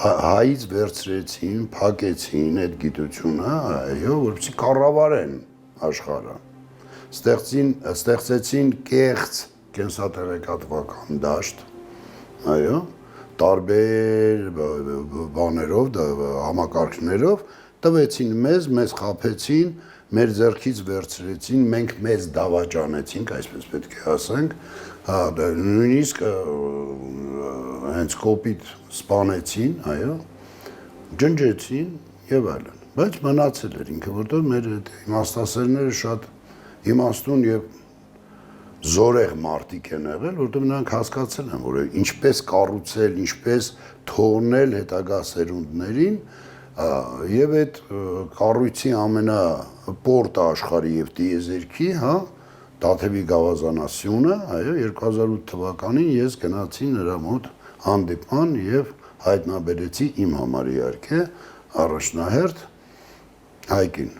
հայից վերցրեցին, փակեցին այդ գիտությունը, այո, որպեսզի կառավարեն աշխարհը։ Ստեղծեցին կեղծ կենսատեղեկատվական դաշտ, այո, տարբեր բաներով, համակարգներով տվեցին մեզ խաբեցին, մեր ձեռքից վերցրեցին, մենք մեզ դավաճանեցինք, այսպես պետք է ասենք, հա, նույնիսկ հենց կոպիտ սպանեցին, այո, ջնջեցին եւ այլն, բայց մնացել էր ինքը, որտեղ մեր իմաստասերները շատ իմաստուն եւ զորեղ մարդիկ են եղել, որտեղ նրանք հասկացել են, որ ինչպես կառուցել, ինչպես թողնել հետագա սերունդներին եւ այդ կառույցի ամենապորտը աշխարհի եւ տիեզերքի, հա, Տաթևի գավազանասյունը, այո, 2008 թվականին ես գնացի նրա մոտ հանդիպման եւ հայտնաբերեցի իմ համար իհարկե առաջնահերթ Հայկին